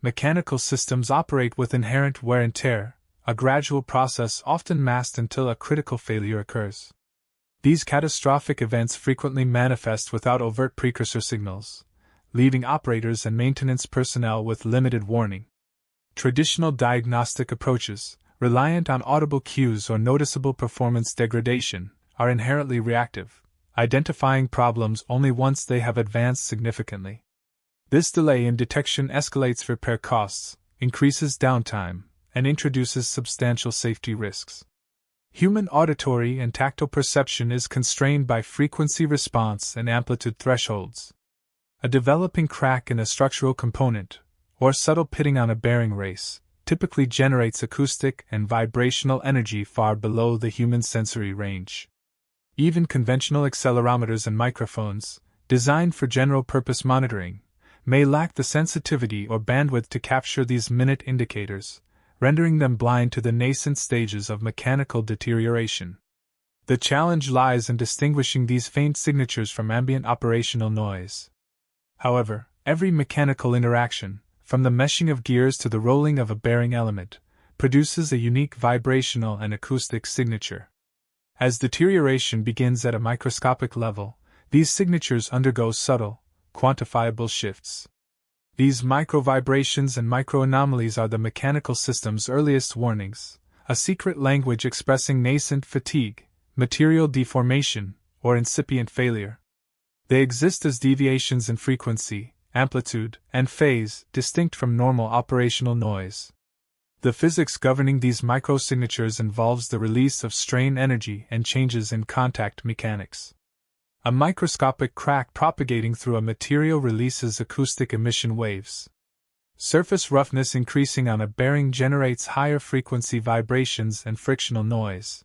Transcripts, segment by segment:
mechanical systems operate with inherent wear and tear, a gradual process often masked until a critical failure occurs. These catastrophic events frequently manifest without overt precursor signals, leaving operators and maintenance personnel with limited warning. Traditional diagnostic approaches, reliant on audible cues or noticeable performance degradation, are inherently reactive, identifying problems only once they have advanced significantly. This delay in detection escalates repair costs, increases downtime, and introduces substantial safety risks. Human auditory and tactile perception is constrained by frequency response and amplitude thresholds. A developing crack in a structural component, or subtle pitting on a bearing race, typically generates acoustic and vibrational energy far below the human sensory range. Even conventional accelerometers and microphones, designed for general-purpose monitoring, may lack the sensitivity or bandwidth to capture these minute indicators, rendering them blind to the nascent stages of mechanical deterioration. The challenge lies in distinguishing these faint signatures from ambient operational noise. However, every mechanical interaction, from the meshing of gears to the rolling of a bearing element, produces a unique vibrational and acoustic signature. As deterioration begins at a microscopic level, these signatures undergo subtle, quantifiable shifts. These micro-vibrations and micro-anomalies are the mechanical system's earliest warnings, a secret language expressing nascent fatigue, material deformation, or incipient failure. They exist as deviations in frequency, amplitude, and phase, distinct from normal operational noise. The physics governing these microsignatures involves the release of strain energy and changes in contact mechanics. A microscopic crack propagating through a material releases acoustic emission waves. Surface roughness increasing on a bearing generates higher frequency vibrations and frictional noise.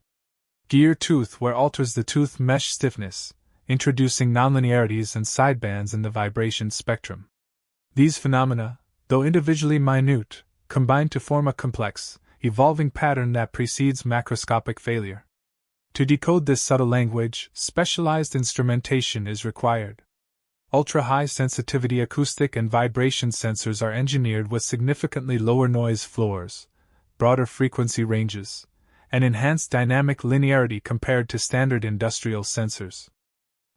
Gear tooth wear alters the tooth mesh stiffness, introducing nonlinearities and sidebands in the vibration spectrum. These phenomena, though individually minute, combine to form a complex, evolving pattern that precedes macroscopic failure. To decode this subtle language, specialized instrumentation is required. Ultra-high sensitivity acoustic and vibration sensors are engineered with significantly lower noise floors, broader frequency ranges, and enhanced dynamic linearity compared to standard industrial sensors.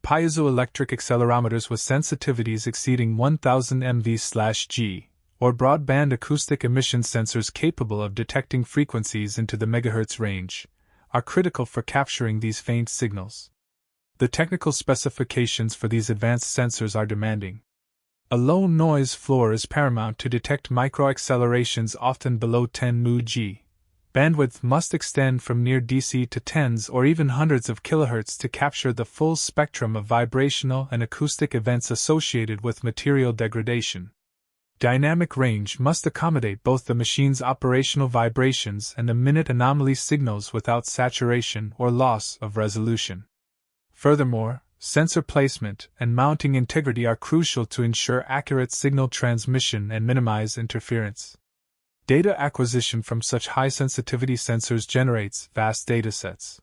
Piezoelectric accelerometers with sensitivities exceeding 1000 mV/G, or broadband acoustic emission sensors capable of detecting frequencies into the megahertz range, are critical for capturing these faint signals. The technical specifications for these advanced sensors are demanding. A low noise floor is paramount to detect microaccelerations often below 10 μg. Bandwidth must extend from near DC to tens or even hundreds of kilohertz to capture the full spectrum of vibrational and acoustic events associated with material degradation. Dynamic range must accommodate both the machine's operational vibrations and the minute anomaly signals without saturation or loss of resolution. Furthermore, sensor placement and mounting integrity are crucial to ensure accurate signal transmission and minimize interference. Data acquisition from such high-sensitivity sensors generates vast datasets.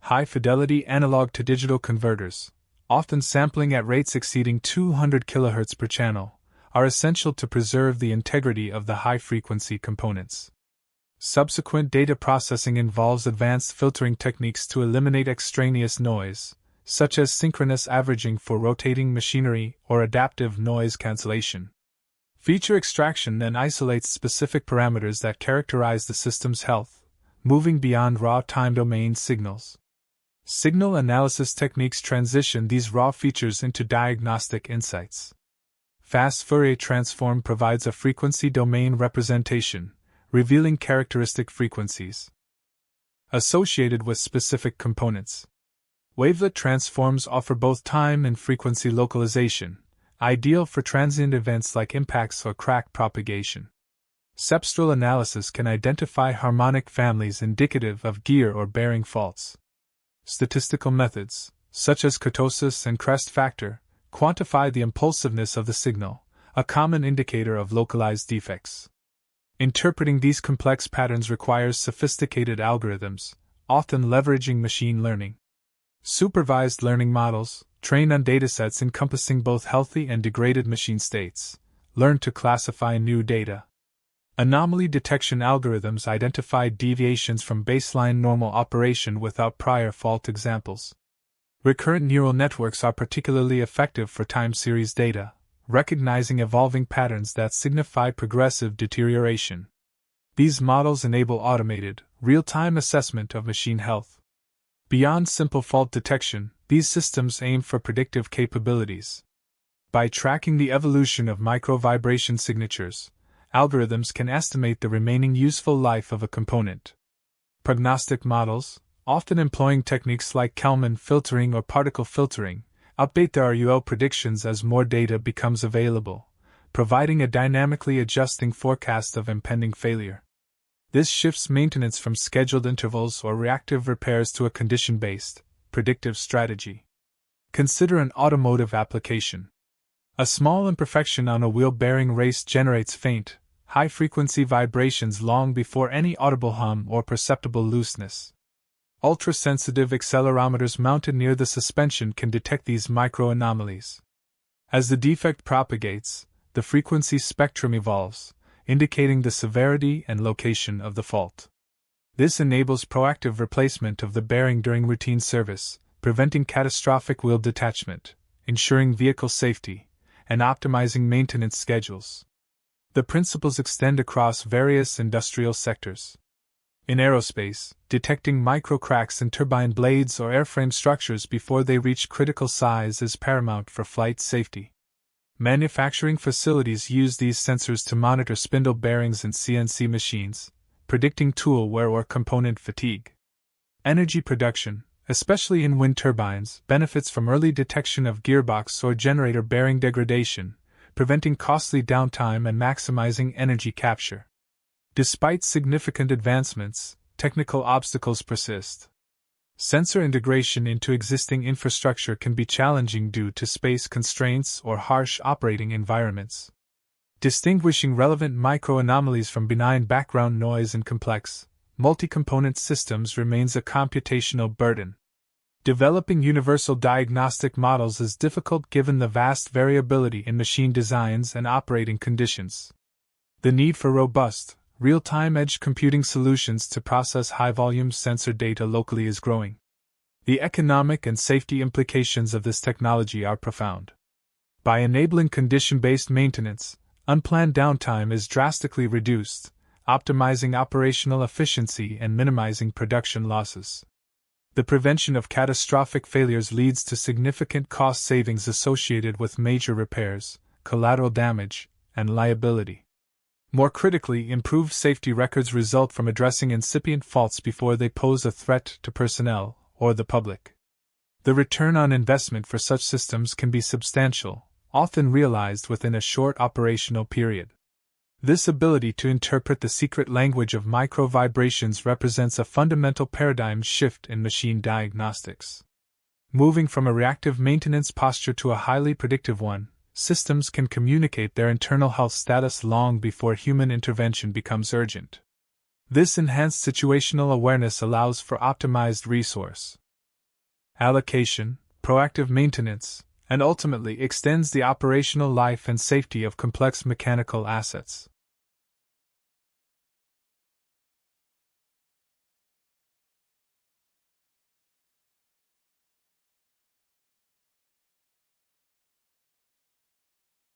High-fidelity analog-to-digital converters, often sampling at rates exceeding 200 kHz per channel, are essential to preserve the integrity of the high-frequency components. Subsequent data processing involves advanced filtering techniques to eliminate extraneous noise, such as synchronous averaging for rotating machinery or adaptive noise cancellation. Feature extraction then isolates specific parameters that characterize the system's health, moving beyond raw time domain signals. Signal analysis techniques transition these raw features into diagnostic insights. Fast Fourier transform provides a frequency domain representation, revealing characteristic frequencies associated with specific components. Wavelet transforms offer both time and frequency localization, ideal for transient events like impacts or crack propagation. Cepstral analysis can identify harmonic families indicative of gear or bearing faults. Statistical methods, such as kurtosis and crest factor, quantify the impulsiveness of the signal, a common indicator of localized defects. Interpreting these complex patterns requires sophisticated algorithms, often leveraging machine learning. Supervised learning models, trained on datasets encompassing both healthy and degraded machine states, learn to classify new data. Anomaly detection algorithms identify deviations from baseline normal operation without prior fault examples. Recurrent neural networks are particularly effective for time series data, recognizing evolving patterns that signify progressive deterioration. These models enable automated, real-time assessment of machine health. Beyond simple fault detection, these systems aim for predictive capabilities. By tracking the evolution of micro-vibration signatures, algorithms can estimate the remaining useful life of a component. Prognostic models, often employing techniques like Kalman filtering or particle filtering, update their RUO predictions as more data becomes available, providing a dynamically adjusting forecast of impending failure. This shifts maintenance from scheduled intervals or reactive repairs to a condition-based, predictive strategy. Consider an automotive application. A small imperfection on a wheel bearing race generates faint, high-frequency vibrations long before any audible hum or perceptible looseness. Ultra-sensitive accelerometers mounted near the suspension can detect these micro-anomalies. As the defect propagates, the frequency spectrum evolves, indicating the severity and location of the fault. This enables proactive replacement of the bearing during routine service, preventing catastrophic wheel detachment, ensuring vehicle safety, and optimizing maintenance schedules. The principles extend across various industrial sectors. In aerospace, detecting micro-cracks in turbine blades or airframe structures before they reach critical size is paramount for flight safety. Manufacturing facilities use these sensors to monitor spindle bearings in CNC machines, predicting tool wear or component fatigue. Energy production, especially in wind turbines, benefits from early detection of gearbox or generator bearing degradation, preventing costly downtime and maximizing energy capture. Despite significant advancements, technical obstacles persist. Sensor integration into existing infrastructure can be challenging due to space constraints or harsh operating environments. Distinguishing relevant micro-anomalies from benign background noise in complex, multi-component systems remains a computational burden. Developing universal diagnostic models is difficult given the vast variability in machine designs and operating conditions. The need for robust, real-time edge computing solutions to process high-volume sensor data locally is growing. The economic and safety implications of this technology are profound. By enabling condition-based maintenance, unplanned downtime is drastically reduced, optimizing operational efficiency and minimizing production losses. The prevention of catastrophic failures leads to significant cost savings associated with major repairs, collateral damage, and liability. More critically, improved safety records result from addressing incipient faults before they pose a threat to personnel or the public. The return on investment for such systems can be substantial, often realized within a short operational period. This ability to interpret the secret language of micro-vibrations represents a fundamental paradigm shift in machine diagnostics. Moving from a reactive maintenance posture to a highly predictive one, systems can communicate their internal health status long before human intervention becomes urgent. This enhanced situational awareness allows for optimized resource allocation, proactive maintenance, and ultimately extends the operational life and safety of complex mechanical assets.